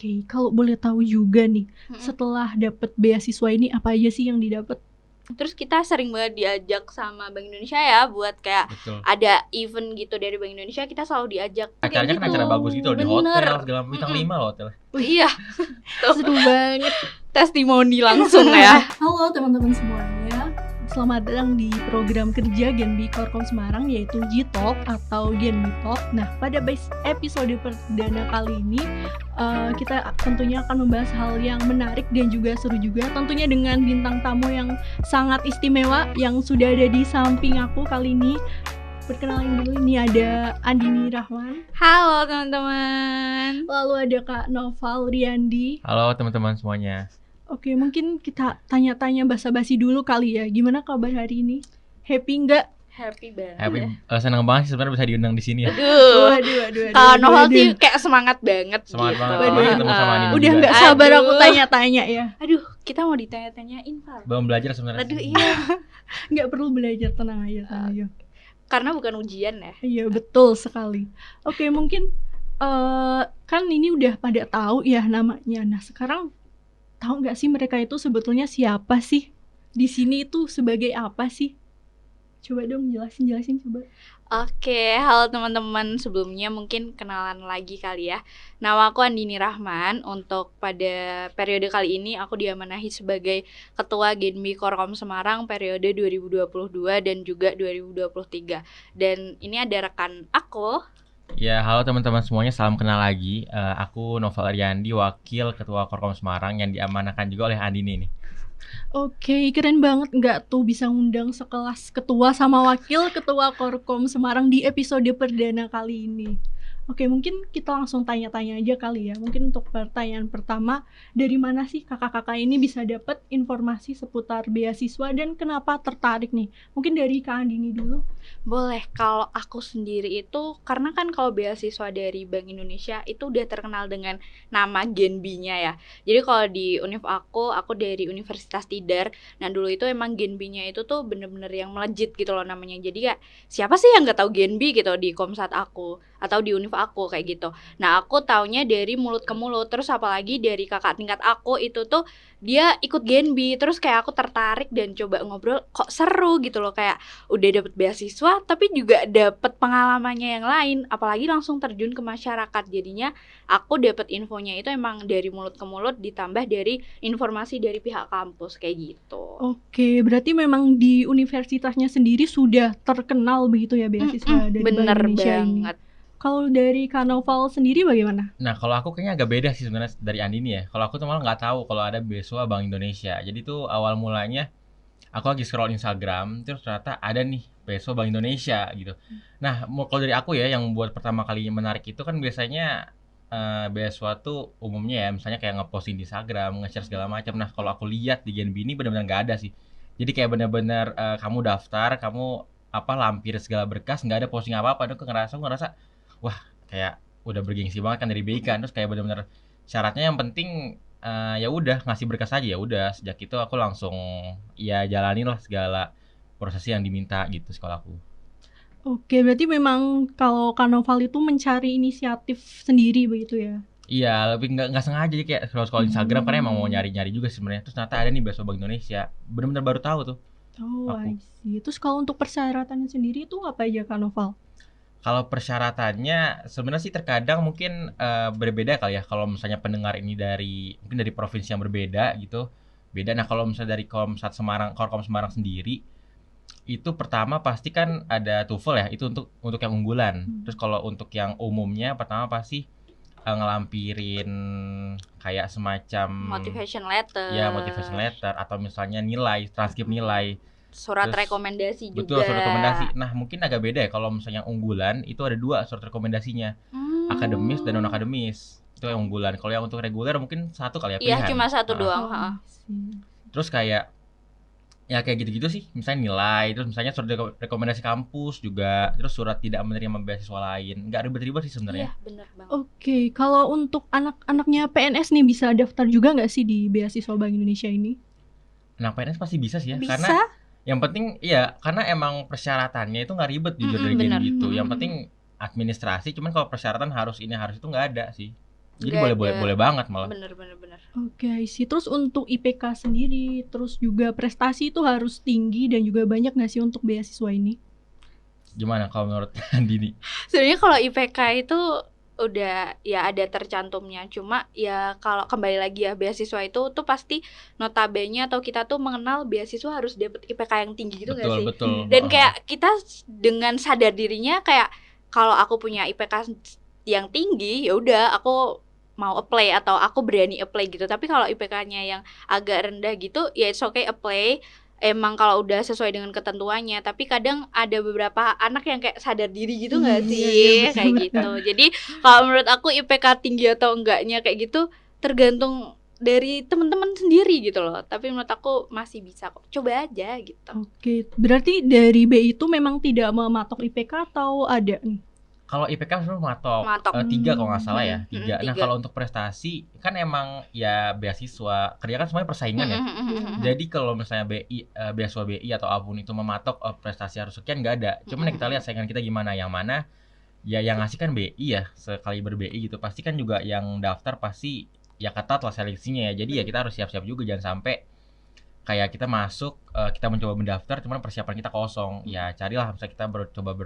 Oke, kalau boleh tahu juga nih, Mm-mm. setelah dapat beasiswa ini apa aja sih yang didapat? Terus kita sering banget diajak sama Bank Indonesia ya buat kayak Betul. ada event gitu dari Bank Indonesia, kita selalu diajak. Acaranya kan acara bagus gitu loh, di Bener. hotel segala bintang 5 loh hotel. Iya. Seru banget. Testimoni langsung ya. Halo teman-teman semuanya, selamat datang di program kerja Genbi Korkom Semarang yaitu G-Talk atau Genbi Talk. Nah, pada episode perdana kali ini kita tentunya akan membahas hal yang menarik dan juga seru juga, tentunya dengan bintang tamu yang sangat istimewa yang sudah ada di samping aku kali ini. Perkenalin dulu, ini ada Andini Rahman. Halo teman-teman. Lalu ada Kak Noval Riyandi. Halo teman-teman semuanya. Oke, mungkin kita tanya-tanya basa-basi dulu kali ya. Gimana kabar hari ini? Happy nggak? Happy banget. Senang banget sih sebenarnya bisa diundang di sini ya. Aduh. Kalau Noval sih kayak semangat banget. Semangat gitu. banget apalagi ketemu sama Andini. Udah juga. nggak sabar Aduh. aku tanya-tanya ya. Aduh, kita mau ditanya-tanyain, Val. Belum belajar sebenarnya. Aduh, iya. Nggak perlu belajar, tenang aja. Karena bukan ujian ya. Iya, betul sekali. Oke, mungkin kan ini udah pada tahu ya namanya. Nah, sekarang tahu nggak sih mereka itu sebetulnya siapa sih? Di sini itu sebagai apa sih? Coba dong jelasin coba. Oke, halo teman-teman. Sebelumnya mungkin kenalan lagi kali ya. Nama aku Andini Rahman. Untuk pada periode kali ini aku diamanahi sebagai Ketua Genbi Korkom Semarang periode 2022 dan juga 2023. Dan ini ada rekan aku. Ya, halo teman-teman semuanya, salam kenal lagi. Aku Noval Riyandi, Wakil Ketua Korkom Semarang yang diamanahkan juga oleh Andini nih. Oke, keren banget nggak tuh bisa ngundang sekelas ketua sama wakil ketua Korkom Semarang di episode perdana kali ini. Oke, mungkin kita langsung tanya-tanya aja kali ya. Mungkin untuk pertanyaan pertama, dari mana sih kakak-kakak ini bisa dapat informasi seputar beasiswa dan kenapa tertarik nih? Mungkin dari Kak Andini dulu. Boleh, kalau aku sendiri itu karena kan kalau beasiswa dari Bank Indonesia itu udah terkenal dengan nama Genbi-nya ya. Jadi kalau di univ aku dari Universitas Tidar. Nah dulu itu emang Genbi-nya itu tuh bener-bener yang melejit gitu loh namanya. Jadi kayak siapa sih yang nggak tahu Genbi gitu di Komsat aku atau di univ aku kayak gitu. Nah aku taunya dari mulut ke mulut. Terus apalagi dari kakak tingkat aku itu tuh dia ikut Genbi. Terus kayak aku tertarik dan coba ngobrol, kok seru gitu loh, kayak udah dapet beasiswa tapi juga dapet pengalamannya yang lain, apalagi langsung terjun ke masyarakat. Jadinya aku dapet infonya itu emang dari mulut ke mulut ditambah dari informasi dari pihak kampus kayak gitu. Oke, berarti memang di universitasnya sendiri sudah terkenal begitu ya beasiswa dari Bener Bank Indonesia ini. banget. Kalau dari Kak Noval sendiri bagaimana? Nah, kalau aku kayaknya agak beda sih sebenarnya dari Andini ya. Kalau aku tuh malah nggak tahu kalau ada beasiswa Bank Indonesia. Jadi tuh awal mulanya aku lagi scroll Instagram, terus ternyata ada nih beasiswa Bank Indonesia gitu. Nah, kalau dari aku ya, yang buat pertama kali menarik itu kan biasanya beasiswa tuh umumnya ya, misalnya kayak ngeposting di Instagram, nge-share segala macam. Nah, kalau aku lihat di Genbi ini benar-benar nggak ada sih. Jadi kayak benar-benar kamu daftar, kamu lampir segala berkas, nggak ada posting apa-apa. Aku ngerasa wah kayak udah bergengsi banget kan dari BI kan. Terus kayak benar-benar syaratnya yang penting ya udah ngasih berkas aja. Ya udah, sejak itu aku langsung ya jalanin lah segala proses yang diminta gitu sekolahku. Oke, berarti memang kalau Kak Noval itu mencari inisiatif sendiri begitu ya? Iya, lebih nggak sengaja aja kayak scroll Instagram karena emang mau nyari-nyari juga sebenarnya. Terus ternyata ada nih beasiswa Bank Indonesia. Benar-benar baru tahu tuh. Oh, I Aku. see. Terus kalau untuk persyaratannya sendiri itu apa aja Kak Noval? Kalau persyaratannya sebenarnya sih terkadang mungkin berbeda kali ya. Kalau misalnya pendengar ini mungkin dari provinsi yang berbeda gitu, beda. Nah kalau misalnya dari Komsat Semarang, Korkom Semarang sendiri, itu pertama pasti kan ada TOEFL ya, itu untuk yang unggulan. Terus kalau untuk yang umumnya pertama pasti ngelampirin kayak semacam Motivation letter. ya motivation letter atau misalnya nilai, transkrip nilai. Surat Terus, rekomendasi juga. Betul, surat rekomendasi. Nah, mungkin agak beda ya kalau misalnya yang unggulan itu ada 2 surat rekomendasinya. Akademis dan non akademis. Itu yang unggulan. Kalau yang untuk reguler mungkin 1 kali ya pilihan. Iya, cuma 1 doang. I see. Terus kayak ya kayak gitu-gitu sih. Misalnya nilai, terus misalnya surat rekomendasi kampus juga, terus surat tidak menerima beasiswa lain. Enggak ribet-ribet sih sebenarnya. Iya, bener banget. Oke, kalau untuk anak-anaknya PNS nih bisa daftar juga nggak sih di beasiswa Bank Indonesia ini? Nah, PNS pasti bisa sih ya. Bisa. Karena yang penting iya, karena emang persyaratannya itu nggak ribet jujur dari bener. Genbi itu. Yang penting administrasi, cuman kalau persyaratan harus ini harus itu nggak ada sih. Jadi Nggak boleh ada. banget malah. Bener. Oke, sih. Terus untuk IPK sendiri, terus juga prestasi itu harus tinggi dan juga banyak nggak sih untuk beasiswa ini? Gimana kalau menurut Andini? Sebenarnya kalau IPK itu udah ya ada tercantumnya, cuma ya kalau kembali lagi ya beasiswa itu tuh pasti notabene atau kita tuh mengenal beasiswa harus dapet IPK yang tinggi gitu nggak sih? Betul. Dan kayak kita dengan sadar dirinya kayak kalau aku punya IPK yang tinggi ya udah aku mau apply atau aku berani apply gitu. Tapi kalau IPK-nya yang agak rendah gitu ya it's okay apply. Emang kalau udah sesuai dengan ketentuannya, tapi kadang ada beberapa anak yang kayak sadar diri gitu nggak sih, Iya, kayak betul. gitu. Jadi kalau menurut aku IPK tinggi atau enggaknya kayak gitu tergantung dari teman-teman sendiri gitu loh. Tapi menurut aku masih bisa kok, coba aja gitu. Oke, berarti dari BI itu memang tidak mematok IPK atau ada nih? Kalau IPK sebenarnya matok. Matok. 3 kalau nggak salah ya, 3. Nah 3. kalau untuk prestasi kan emang ya beasiswa, kerja kan semuanya persaingan ya. Jadi kalau misalnya BI, beasiswa BI atau apapun itu mematok prestasi harus sekian, nggak ada. Cuman kita lihat saingan kita gimana, yang mana ya yang ngasih kan BI ya, sekali ber-BI gitu. Pasti kan juga yang daftar pasti ya ketat lah seleksinya ya. Jadi ya kita harus siap-siap juga, jangan sampai kayak kita masuk, kita mencoba mendaftar cuman persiapan kita kosong. Ya carilah misalnya kita coba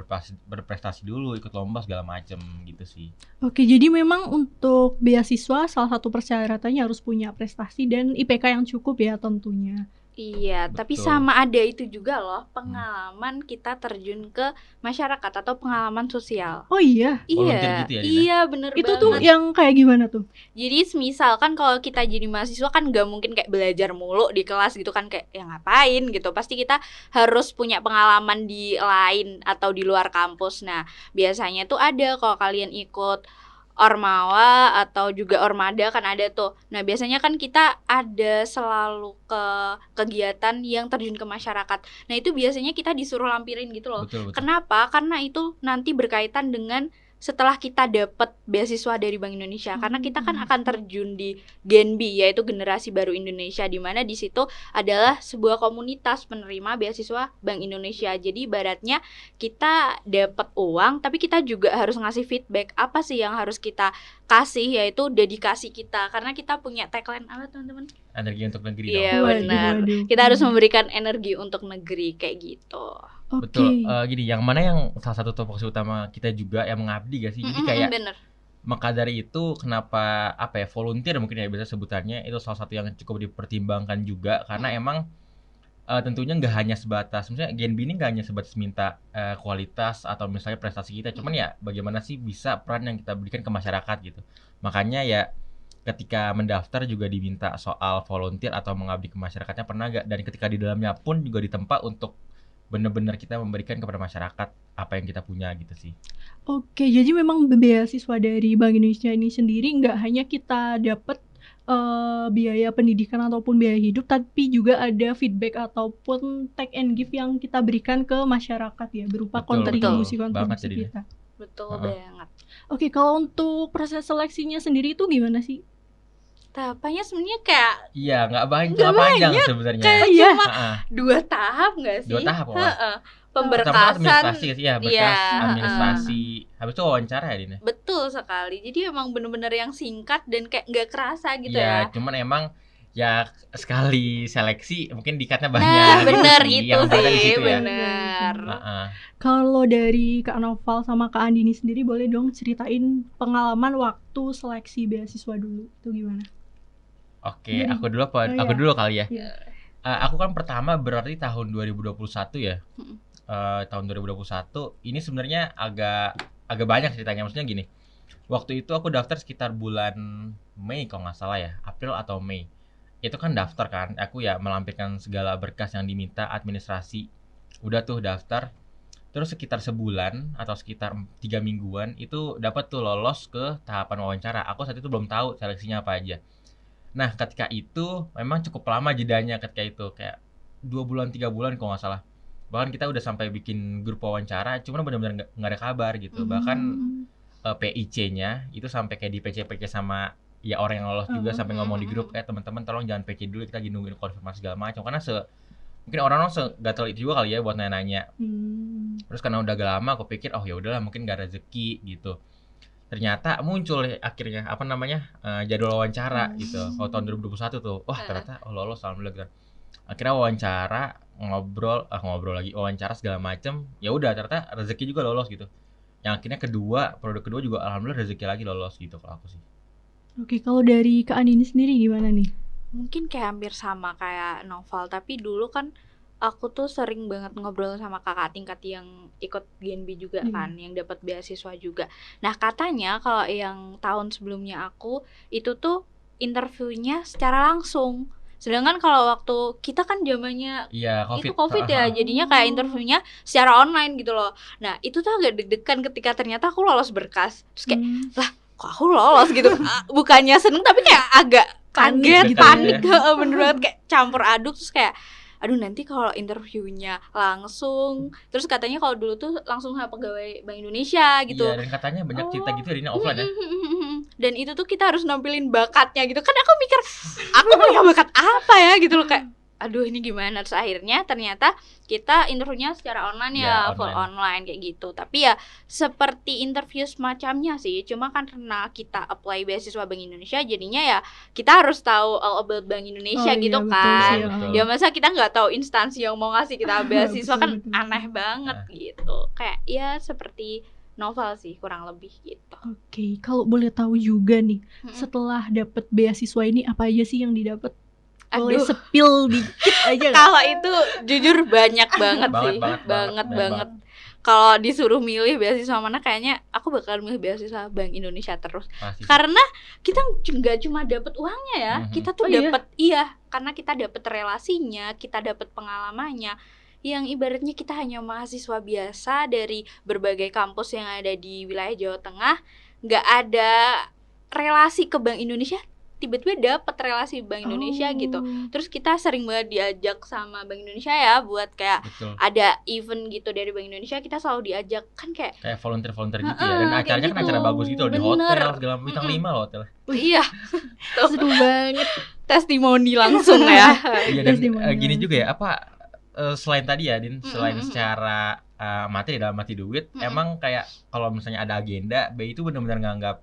berprestasi dulu, ikut lomba segala macem gitu sih. Oke, jadi memang untuk beasiswa salah satu persyaratannya harus punya prestasi dan IPK yang cukup ya tentunya. Iya, tapi Betul. sama ada itu juga loh, pengalaman kita terjun ke masyarakat atau pengalaman sosial. Oh iya, Volunteer Iya, gitu ya, Dina? iya bener itu banget. tuh yang kayak gimana tuh? Jadi misalkan kalau kita jadi mahasiswa kan gak mungkin kayak belajar mulu di kelas gitu kan, kayak ya ngapain gitu. Pasti kita harus punya pengalaman di lain atau di luar kampus. Nah biasanya tuh ada kalau kalian ikut Ormawa atau juga Ormada kan ada tuh. Nah biasanya kan kita ada selalu ke kegiatan yang terjun ke masyarakat. Nah itu biasanya kita disuruh lampirin gitu loh. Betul. Kenapa? Karena itu nanti berkaitan dengan setelah kita dapat beasiswa dari Bank Indonesia, karena kita kan akan terjun di Genbi, yaitu Generasi Baru Indonesia, di mana di situ adalah sebuah komunitas penerima beasiswa Bank Indonesia. Jadi ibaratnya kita dapat uang, tapi kita juga harus ngasih feedback apa sih yang harus kita kasih, yaitu dedikasi kita, karena kita punya tagline apa teman-teman? Energi untuk negeri Iya dong. benar. Kita harus memberikan energi untuk negeri kayak gitu. Betul. Gini, yang mana yang salah satu tupoksi utama kita juga yang mengabdi gak sih? Jadi kayak bener. maka dari itu kenapa apa ya, volunteer mungkin ya biasa sebutannya, itu salah satu yang cukup dipertimbangkan juga karena emang tentunya nggak hanya sebatas, misalnya Genbi ini nggak hanya sebatas minta kualitas atau misalnya prestasi kita, cuman ya bagaimana sih bisa peran yang kita berikan ke masyarakat gitu. Makanya ya ketika mendaftar juga diminta soal volunteer atau mengabdi ke masyarakatnya pernah gak, dan ketika di dalamnya pun juga ditempa untuk benar-benar kita memberikan kepada masyarakat apa yang kita punya gitu sih. Oke, jadi memang beasiswa dari Bank Indonesia ini sendiri nggak hanya kita dapat biaya pendidikan ataupun biaya hidup, tapi juga ada feedback ataupun take and give yang kita berikan ke masyarakat ya, berupa kontribusi kita. Betul banget. Oke, kalau untuk proses seleksinya sendiri itu gimana sih? Tahapannya sebenarnya kayak nggak panjang sebenarnya. Kayak cuma 2 tahap nggak sih? 2 tahap Pemberkasan, administrasi ya, berkas administrasi, habis itu wawancara ya Dina. Betul sekali. Jadi emang bener-bener yang singkat dan kayak nggak kerasa gitu ya. Cuman emang ya sekali seleksi mungkin dikatnya banyak. Nah bener gitu itu sih, ya. bener. Kalau dari Kak Noval sama Kak Andini sendiri boleh dong ceritain pengalaman waktu seleksi beasiswa dulu, itu gimana? Oke, aku dulu kali ya. Aku kan pertama berarti tahun 2021 ya. Tahun 2021 ini sebenarnya agak banyak ceritanya. Maksudnya gini, waktu itu aku daftar sekitar bulan Mei kalau nggak salah ya, April atau Mei. Itu kan daftar kan, aku ya melampirkan segala berkas yang diminta administrasi. Udah tuh daftar. Terus sekitar sebulan atau sekitar 3 mingguan itu dapat tuh lolos ke tahapan wawancara. Aku saat itu belum tahu seleksinya apa aja. Nah ketika itu memang cukup lama jedanya ketika itu, kayak 2 bulan 3 bulan kalau nggak salah. Bahkan kita udah sampai bikin grup wawancara, cuman benar-benar nggak ada kabar gitu. Bahkan PIC-nya itu sampai kayak di PC sama ya orang yang lolos juga, sampai ngomong di grup teman-teman tolong jangan PC dulu, kita lagi nungguin konfirmasi segala macam, karena mungkin orang-orang gatel itu juga kali ya buat nanya-nanya. Terus karena udah agak lama aku pikir oh ya udahlah mungkin nggak rezeki gitu. ternyata muncul akhirnya apa namanya jadwal wawancara gitu. Kalau tahun 2021 tuh, wah ternyata lolos alhamdulillah gitu. Akhirnya ngobrol lagi, wawancara segala macem. Ya udah ternyata rezeki juga lolos gitu. Yang akhirnya produk kedua juga alhamdulillah rezeki lagi lolos gitu kalau aku sih. Oke, kalau dari Kak Andini sendiri gimana nih? Mungkin kayak hampir sama kayak Noval, tapi dulu kan aku tuh sering banget ngobrol sama kakak tingkat yang ikut GNB juga kan, yang dapat beasiswa juga. Nah, katanya kalau yang tahun sebelumnya aku itu tuh interviewnya secara langsung. Sedangkan kalau waktu kita kan zamannya itu COVID ya, jadinya kayak interviewnya secara online gitu loh. Nah, itu tuh agak deg-degan ketika ternyata aku lolos berkas. Terus kayak, lah kok aku lolos gitu. Bukannya seneng tapi kayak agak kaget, panik, bener banget kayak campur aduk. Terus kayak aduh nanti kalau interviewnya langsung, terus katanya kalau dulu tuh langsung sama pegawai Bank Indonesia gitu. Iya, dan katanya banyak cerita gitu jadinya offline ya. Dan itu tuh kita harus nampilin bakatnya gitu. Kan aku mikir aku punya bakat apa ya gitu loh, kayak aduh ini gimana. Terus akhirnya ternyata kita interviewnya secara online ya, full online kayak gitu. Tapi ya seperti interview semacamnya sih, cuma kan karena kita apply beasiswa Bank Indonesia, jadinya ya kita harus tahu all about Bank Indonesia gitu kan. Ya masa kita nggak tahu instansi yang mau ngasih kita beasiswa, kan aneh banget gitu. Kayak ya seperti Novel sih kurang lebih gitu. Oke, kalau boleh tahu juga nih, setelah dapat beasiswa ini apa aja sih yang didapat? Boleh spill dikit aja. Kalau itu jujur banyak banget sih, banget. Kalau disuruh milih beasiswa mana, kayaknya aku bakal milih beasiswa Bank Indonesia terus. Karena kita nggak cuma dapat uangnya ya, kita tuh dapat karena kita dapat relasinya, kita dapat pengalamannya. Yang ibaratnya kita hanya mahasiswa biasa dari berbagai kampus yang ada di wilayah Jawa Tengah, nggak ada relasi ke Bank Indonesia, tiba-tiba dapat relasi Bank Indonesia gitu. Terus kita sering banget diajak sama Bank Indonesia ya buat kayak ada event gitu dari Bank Indonesia, kita selalu diajak kan kayak volunteer gitu ya. Dan acaranya kan acara bagus gitu loh, di hotel segala bintang 5 loh hotel. Iya. Seru banget. Testimoni langsung ya. Iya, dan gini juga ya, selain tadi ya Din, selain secara materi dalam arti duit, emang kayak kalau misalnya ada agenda, BI itu benar-benar nganggap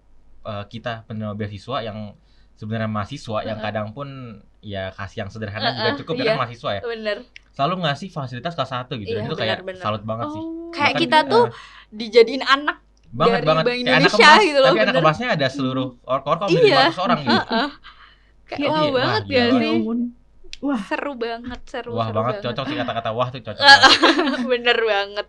kita penerima beasiswa yang sebenarnya mahasiswa yang kadang pun ya kasih yang sederhana juga cukup karena mahasiswa ya. Bener. Selalu ngasih fasilitas kelas 1 gitu. Dan itu kayak salut banget sih. Kayak kita tuh dijadiin anak banget dari Bank Indonesia kemas, gitu loh. Tapi anak kelasnya ada seluruh korkom 500 orang gitu. Kayak wow banget ya sih. Wah, seru banget. Wah banget, cocok sih kata-kata wah tuh cocok. Bener banget.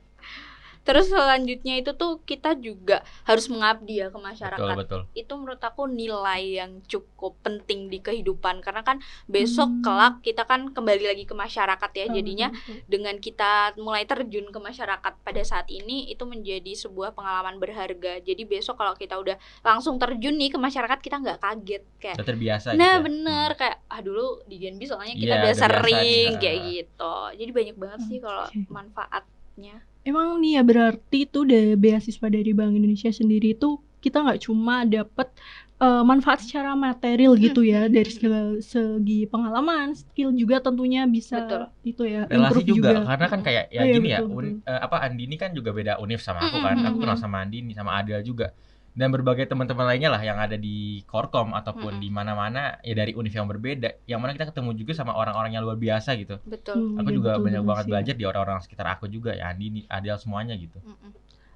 Terus selanjutnya itu tuh kita juga harus mengabdi ya ke masyarakat. Betul. Itu menurut aku nilai yang cukup penting di kehidupan, karena kan besok kelak kita kan kembali lagi ke masyarakat ya. Jadinya dengan kita mulai terjun ke masyarakat pada saat ini, itu menjadi sebuah pengalaman berharga. Jadi besok kalau kita udah langsung terjun nih ke masyarakat, kita nggak kaget kayak udah terbiasa nah gitu. Bener kayak dulu di GNB soalnya kita udah sering kayak gitu. Jadi banyak banget sih kalau manfaatnya. Emang nih ya berarti itu beasiswa dari Bank Indonesia sendiri itu kita nggak cuma dapat manfaat secara material gitu ya, dari segi pengalaman, skill juga tentunya bisa itu ya, relasi juga. Karena kan kayak ya gini betul. ya, Andini kan juga beda univ sama aku kan. Aku kenal sama Andini sama Adel juga. Dan berbagai teman-teman lainnya lah yang ada di Korkom ataupun di mana-mana ya dari univ yang berbeda, yang mana kita ketemu juga sama orang-orang yang luar biasa gitu. Betul. Aku juga banyak banget belajar di orang-orang sekitar aku juga ya, Andi, Adel semuanya gitu.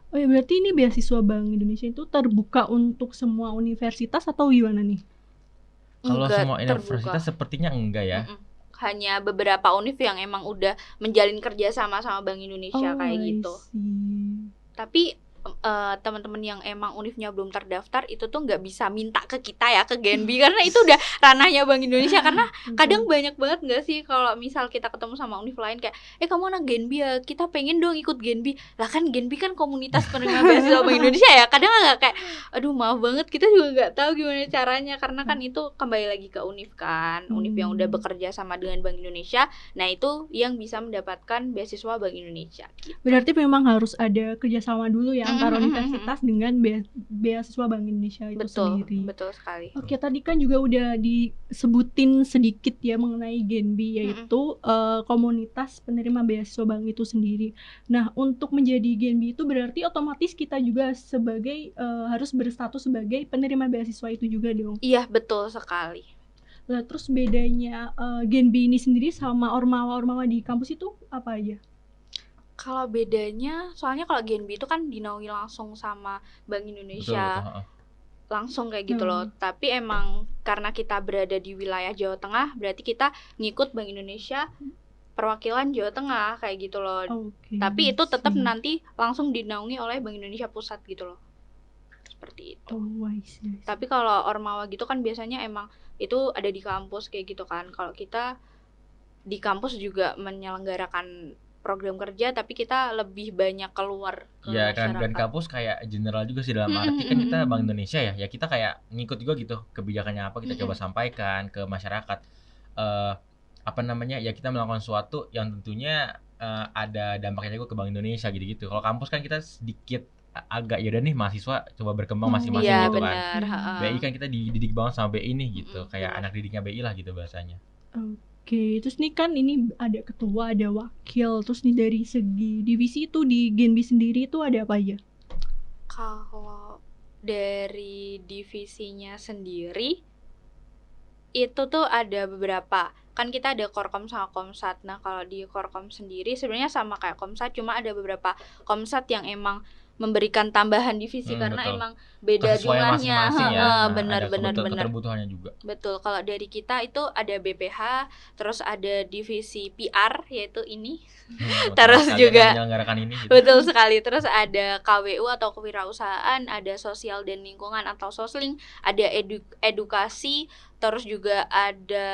Oh ya, berarti ini beasiswa Bank Indonesia itu terbuka untuk semua universitas atau gimana nih? Kalau semua universitas sepertinya enggak ya. Hanya beberapa univ yang emang udah menjalin kerja sama Bank Indonesia kayak gitu. Tapi teman-teman yang emang univnya belum terdaftar itu tuh nggak bisa minta ke kita ya, ke GNB, karena itu udah ranahnya Bank Indonesia. Karena kadang banyak banget nggak sih kalau misal kita ketemu sama univ lain kayak kamu anak GNB ya, kita pengen dong ikut GNB. Lah kan GNB kan komunitas penerima beasiswa Bank Indonesia ya. Kadang agak kayak aduh maaf banget, kita juga nggak tahu gimana caranya, karena kan itu kembali lagi ke univ kan. Univ yang udah bekerja sama dengan Bank Indonesia, nah itu yang bisa mendapatkan beasiswa Bank Indonesia gitu. Berarti memang harus ada kerjasama dulu ya antara universitas dengan beasiswa Bank Indonesia itu sendiri. Betul sekali. Oke, tadi kan juga udah disebutin sedikit ya mengenai Genbi, yaitu komunitas penerima beasiswa bank itu sendiri. Nah, untuk menjadi Genbi itu berarti otomatis kita juga sebagai harus berstatus sebagai penerima beasiswa itu juga dong. Iya, betul sekali. Nah, terus bedanya Genbi ini sendiri sama ormawa-ormawa di kampus itu apa aja? Kalau bedanya, soalnya kalau Genbi itu kan dinaungi langsung sama Bank Indonesia. Betul. Langsung kayak gitu loh. Tapi emang karena kita berada di wilayah Jawa Tengah, berarti kita ngikut Bank Indonesia perwakilan Jawa Tengah kayak gitu loh. Tapi itu tetap nanti langsung dinaungi oleh Bank Indonesia Pusat gitu loh. Seperti itu. Tapi kalau ormawa gitu kan biasanya emang itu ada di kampus kayak gitu kan. Kalau kita di kampus juga menyelenggarakan program kerja, tapi kita lebih banyak keluar ke masyarakat. Dan kampus kayak general juga sih, dalam arti kan kita Bank Indonesia ya kita kayak ngikut juga gitu kebijakannya apa, kita coba sampaikan ke masyarakat. Ya kita melakukan sesuatu yang tentunya ada dampaknya juga ke Bank Indonesia gitu. Kalau kampus kan kita sedikit agak ya udah nih mahasiswa coba berkembang masing-masing gitu bener. Kan. BI kan kita dididik banget sama BI nih gitu, kayak anak didiknya BI lah gitu bahasanya. Oke, terus nih kan ini ada ketua, ada wakil, terus nih dari segi divisi itu di Genbi sendiri itu ada apa aja? Kalau dari divisinya sendiri itu tuh ada beberapa. Kan kita ada Korkom sama Komsat. Nah, kalau di Korkom sendiri sebenarnya sama kayak Komsat, cuma ada beberapa Komsat yang emang memberikan tambahan divisi karena betul. emang beda jumlahnya. Benar. Kebutuhannya juga. Betul. Kalau dari kita itu ada BPH, terus ada divisi PR yaitu ini. Terus juga menyelenggarakan ini gitu. Betul sekali. Terus ada KWU atau kewirausahaan, ada sosial dan lingkungan atau sosling, ada edukasi, terus juga ada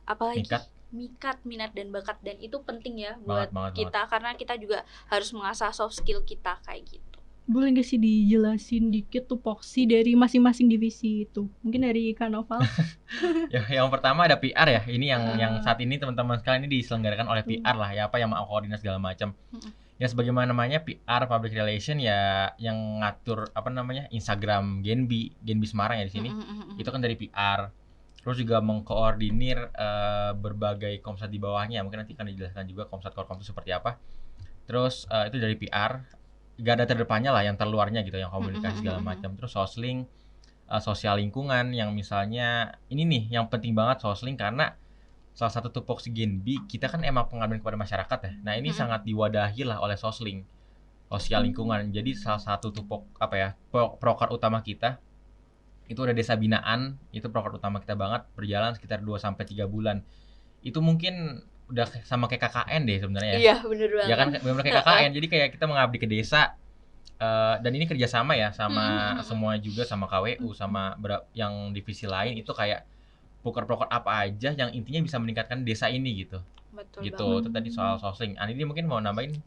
apa lagi? Mikat, minat dan bakat, dan itu penting ya buat kita karena kita juga harus mengasah soft skill kita kayak gitu. Boleh nggak sih dijelasin dikit tupoksi dari masing-masing divisi itu? Mungkin dari Kak Noval. Yang pertama ada PR ya. Ini yang saat ini teman-teman sekalian ini diselenggarakan oleh PR lah ya, apa yang mau koordinasi segala macam. Ya sebagaimana namanya PR Public Relation ya, yang ngatur Instagram Genbi Semarang ya di sini. Itu kan dari PR. Terus juga mengkoordinir berbagai komsat di bawahnya. Mungkin nanti akan dijelaskan juga komsat korkom itu seperti apa. Terus itu dari PR, garda terdepannya lah yang terluarnya gitu, yang komunikasi segala macam. Terus sosling, sosial lingkungan, yang misalnya ini nih yang penting banget sosling, karena salah satu tupoksi Genbi kita kan emang pengabdian kepada masyarakat ya. Nah ini sangat diwadahi lah oleh sosling, sosial lingkungan. Jadi salah satu proker utama kita itu ada desa binaan, itu proker utama kita banget, berjalan sekitar 2-3 bulan. Itu mungkin udah sama kayak KKN deh sebenarnya ya. Iya, bener banget. Ya kan benar kayak KKN. Jadi kayak kita mengabdi ke desa, dan ini kerjasama ya sama semua juga, sama KWU, sama yang divisi lain. Itu kayak proker-proker apa aja yang intinya bisa meningkatkan desa ini gitu. Betul gitu. Itu tadi soal sosling. Ini mungkin mau nambahin?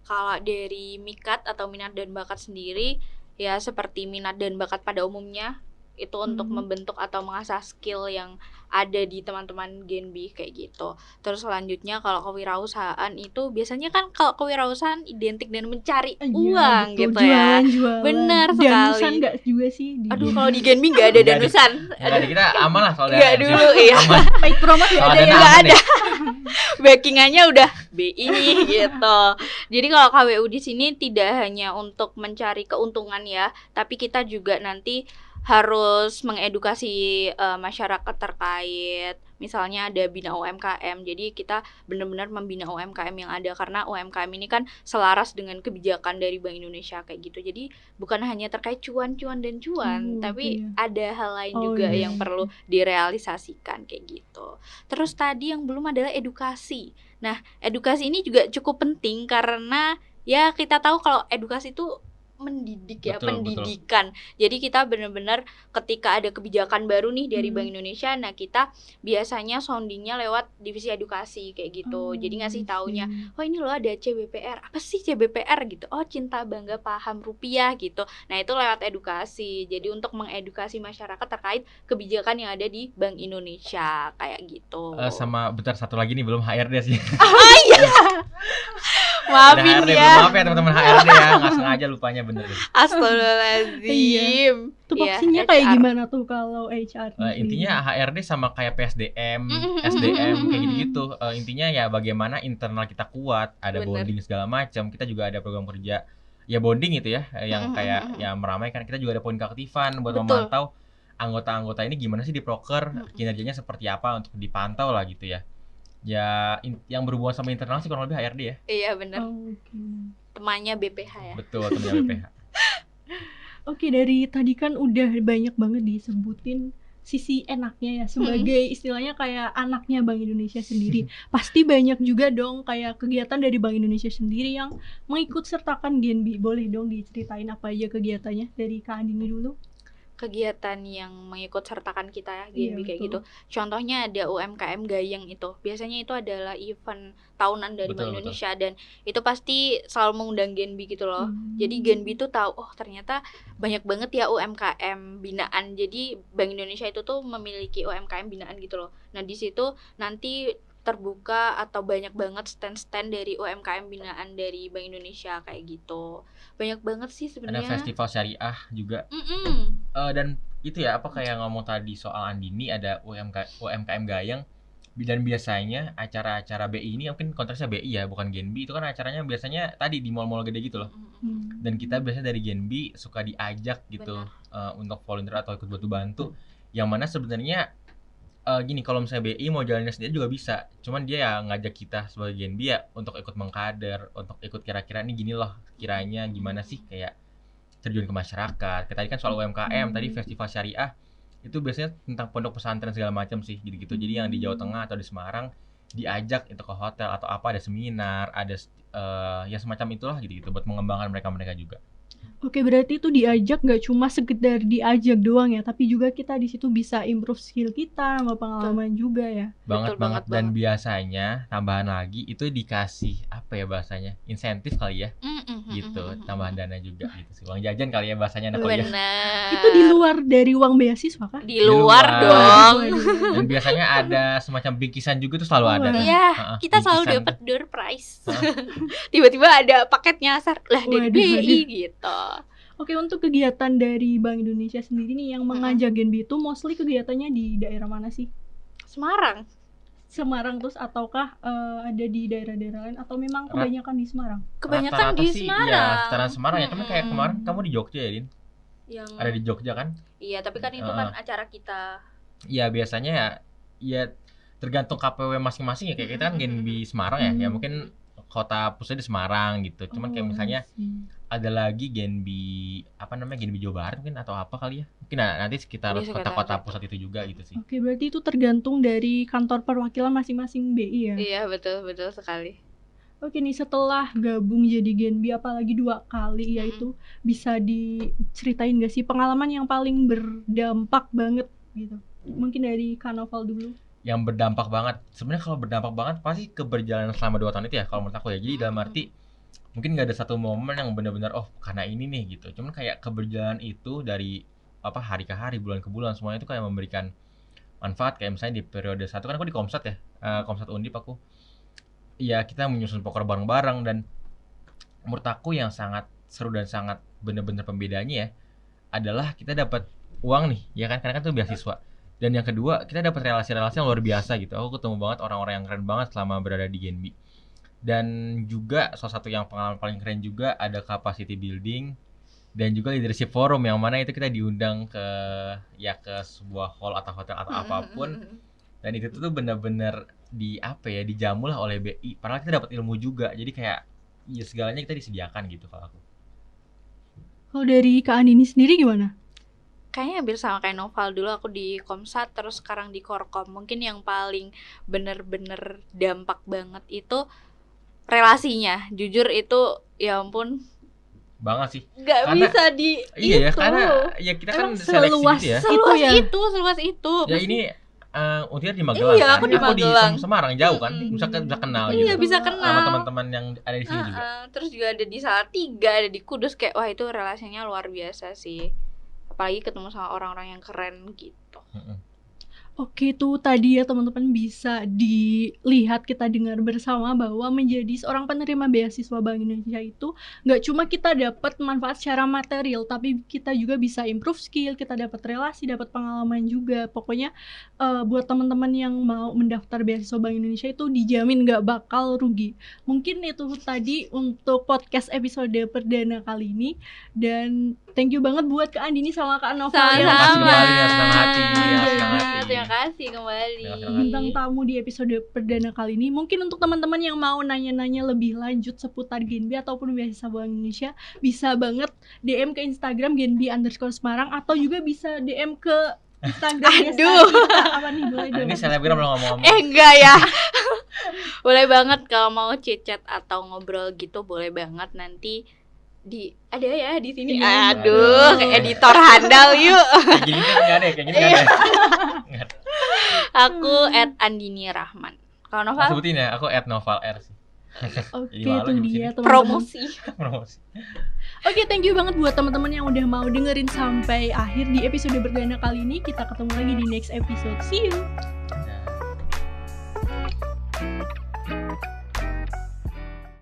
Kalau dari mikat atau minat dan bakat sendiri, ya seperti minat dan bakat pada umumnya, itu untuk membentuk atau mengasah skill yang ada di teman-teman Genbi kayak gitu. Terus selanjutnya kalau kewirausahaan itu biasanya kan kalau kewirausahaan identik dengan mencari uang betul, gitu ya. Jualan. Benar sekali. Danusan nggak juga sih? Aduh, kalau di Genbi nggak ada danusan. Nggak ada, kita aman lah soalnya. Nggak dulu ya. Baik promote nggak ada ya? Nggak ada. Backingannya udah BI gitu. Jadi kalau KWU di sini tidak hanya untuk mencari keuntungan ya, tapi kita juga nanti harus mengedukasi masyarakat terkait misalnya ada bina UMKM. Jadi kita benar-benar membina UMKM yang ada, karena UMKM ini kan selaras dengan kebijakan dari Bank Indonesia kayak gitu. Jadi bukan hanya terkait cuan tapi ada hal lain juga yang perlu direalisasikan kayak gitu. Terus tadi yang belum adalah edukasi. Nah, edukasi ini juga cukup penting karena ya kita tahu kalau edukasi itu mendidik ya, pendidikan. Jadi kita benar-benar ketika ada kebijakan baru nih dari Bank Indonesia, nah kita biasanya soundingnya lewat divisi edukasi kayak gitu. Jadi ngasih taunya, oh ini loh ada CBPR. Apa sih CBPR gitu? Oh, cinta bangga paham rupiah gitu. Nah itu lewat edukasi. Jadi untuk mengedukasi masyarakat terkait kebijakan yang ada di Bank Indonesia kayak gitu. Sama bentar, satu lagi nih belum HRD sih. Oh iya. Maafin HRD, ya. maaf ya teman-teman HRD ya, nggak sengaja lupanya bener. Astagfirullahaladzim. Tupoksinya kayak gimana tuh kalau HR? Intinya HRD sama kayak PSDM, SDM kayak gitu-gitu. Intinya ya bagaimana internal kita kuat, ada Bener. bonding segala macam. Kita juga ada program kerja ya bonding itu ya, yang kayak ya meramaikan. Kita juga ada poin keaktifan buat Betul. memantau anggota-anggota ini gimana sih di proker, kinerjanya seperti apa untuk dipantau lah gitu ya. Ya yang berhubungan sama internal sih kurang lebih HRD ya. Iya bener. Oke. Temannya BPH ya. Betul, temennya BPH. Oke, dari tadi kan udah banyak banget disebutin sisi enaknya ya, sebagai istilahnya kayak anaknya Bank Indonesia sendiri. Pasti banyak juga dong kayak kegiatan dari Bank Indonesia sendiri yang mengikut sertakan Genbi. Boleh dong diceritain apa aja kegiatannya dari Kak Andini dulu? Kegiatan yang mengikut sertakan kita ya, Iya, Genbi kayak betul. gitu. Contohnya ada UMKM Gayeng itu. Biasanya itu adalah event tahunan dari Bank Betul. Indonesia dan itu pasti selalu mengundang Genbi gitu loh. Jadi Genbi tuh tahu oh ternyata banyak banget ya UMKM binaan. Jadi Bank Indonesia itu tuh memiliki UMKM binaan gitu loh. Nah, di situ nanti terbuka atau banyak banget stand-stand dari UMKM binaan dari Bank Indonesia kayak gitu. Banyak banget sih Ada sebenarnya. festival syariah juga. Dan itu ya apa kayak ngomong tadi soal Andini, ada UMKM Gayeng. Dan biasanya acara-acara BI ini mungkin konteksnya BI ya, bukan Genbi. Itu kan acaranya biasanya tadi di mall-mall gede gitu loh. Dan kita biasanya dari Genbi suka diajak gitu untuk volunteer atau ikut bantu. Yang mana sebenarnya gini, kalau misalnya BI mau jalannya sendiri juga bisa. Cuman dia ya ngajak kita sebagai Genbi ya untuk ikut mengkader, untuk ikut kira-kira nih gini loh, kiranya gimana sih kayak terjun ke masyarakat. Kayak tadi kan soal UMKM, tadi festival syariah itu biasanya tentang pondok pesantren segala macam sih gitu-gitu. Jadi yang di Jawa Tengah atau di Semarang diajak itu ke hotel atau apa, ada seminar, ada ya semacam itulah gitu-gitu buat mengembangkan mereka juga. Oke, berarti itu diajak nggak cuma sekedar diajak doang ya, tapi juga kita di situ bisa improve skill kita, sama pengalaman juga ya. Banget. banget. Dan biasanya tambahan lagi itu dikasih apa ya bahasanya, insentif kali ya gitu, tambahan dana juga gitu sih, uang jajan kali ya bahasanya anak kuliah. Bener. Itu di luar dari uang beasiswa kah? Di luar luar. dong. Dan biasanya ada semacam bingkisan juga tuh selalu ada kan. Iya, kita selalu bingkisan dapat door prize. Tiba-tiba ada paket nyasar lah dari Waduh, BI waduh. gitu. Oke, untuk kegiatan dari Bank Indonesia sendiri nih yang mengajak Genbi itu mostly kegiatannya di daerah mana sih? Semarang. Semarang terus ataukah ada di daerah-daerah lain atau memang kebanyakan di Semarang? Kebanyakan Rata-rata di sih, Semarang. Iya, sekitaran Semarang ya. Cuman kayak kemarin kamu di Jogja ya, Din? Yang Ada di Jogja kan? Iya, tapi kan itu kan acara kita. Iya, biasanya ya tergantung KPW masing-masing ya. Kayak kita kan Genbi Semarang ya. Ya mungkin kota pusatnya di Semarang gitu. Cuman kayak misalnya ada lagi Genbi Genbi Jawa Barat mungkin atau apa kali ya. Mungkin nanti sekitar Iya, sekitar kota-kota situ. pusat itu juga gitu sih. Oke, berarti itu tergantung dari kantor perwakilan masing-masing BI ya. Iya, betul sekali. Oke nih, setelah gabung jadi Genbi apalagi 2 kali ya, itu bisa diceritain gak sih pengalaman yang paling berdampak banget gitu? Mungkin dari Kak Noval dulu. Yang berdampak banget, sebenarnya kalau berdampak banget pasti keberjalanan selama 2 tahun itu ya kalau menurut aku ya. Jadi dalam arti mungkin nggak ada satu momen yang benar-benar oh karena ini nih gitu. Cuman kayak keberjalanan itu dari hari ke hari, bulan ke bulan, semuanya itu kayak memberikan manfaat. Kayak misalnya di periode 1 kan aku di Komsat ya, Komsat Undip aku. Ya kita menyusun poker bareng-bareng, dan menurut aku yang sangat seru dan sangat benar-benar pembedanya ya adalah kita dapat uang nih ya kan, karena kan itu beasiswa. Dan yang kedua, kita dapat relasi-relasi yang luar biasa gitu. Aku ketemu banget orang-orang yang keren banget selama berada di Genbi. Dan juga salah satu yang pengalaman paling keren juga ada capacity building dan juga leadership forum, yang mana itu kita diundang ke sebuah hall atau hotel atau apapun. Dan itu tuh benar-benar dijamu lah oleh BI. Padahal kita dapat ilmu juga. Jadi kayak ya segalanya kita disediakan gitu kalau aku. Kalau dari Kak Andini sendiri gimana? Kayaknya hampir sama kayak Noval. Dulu aku di Komsat, terus sekarang di Korkom. Mungkin yang paling bener-bener dampak banget itu relasinya. Jujur itu ya ampun Banget sih. Gak bisa di Iya ya, itu. karena ya kita kan Emang seleksi seluas gitu ya. Seluas itu. Ya ini Untiar di Magelang Iya, kan. aku di Magelang. Semarang jauh kan. Bisa kenal Iya, gitu. bisa kenal. Sama teman-teman yang ada di sini juga. Terus juga ada di Salatiga, ada di Kudus. Kayak wah itu relasinya luar biasa sih. Apalagi ketemu sama orang-orang yang keren gitu. Oke, itu tadi ya teman-teman bisa dilihat, kita dengar bersama bahwa menjadi seorang penerima beasiswa Bank Indonesia itu nggak cuma kita dapat manfaat secara material, tapi kita juga bisa improve skill, kita dapat relasi, dapat pengalaman juga. Pokoknya buat teman-teman yang mau mendaftar beasiswa Bank Indonesia itu dijamin nggak bakal rugi. Mungkin itu tadi untuk podcast episode perdana kali ini, dan thank you banget buat Kak Andini sama Kak Nova yang Makasih Sama-sama. kembali ya, senang hati, ya, senang hati. Terima kasih kembali. bintang tamu di episode perdana kali ini. Mungkin untuk teman-teman yang mau nanya-nanya lebih lanjut seputar Genbi ataupun beasiswa Bank Indonesia, bisa banget DM ke Instagram genbi_Semarang, atau juga bisa DM ke Instagram Aduh. kita. Apa nih, boleh dong? Ini selebgram lo ngomong-ngomong. Enggak ya. Boleh banget kalau mau chit-chat atau ngobrol gitu, boleh banget. Nanti ada ya di sini. Iya. Aduh, kayak editor handal yuk. Kayak gini kan nggak ada, kayak gini nggak ada. Aku @andini_rahman. Kalau Aku Noval sebutin ya, aku @novalr sih. Oke, Jadi malu itu di dia sini. teman-teman. promosi. Promosi. Oke, thank you banget buat teman-teman yang udah mau dengerin sampai akhir di episode perdana kali ini. Kita ketemu lagi di next episode. See you.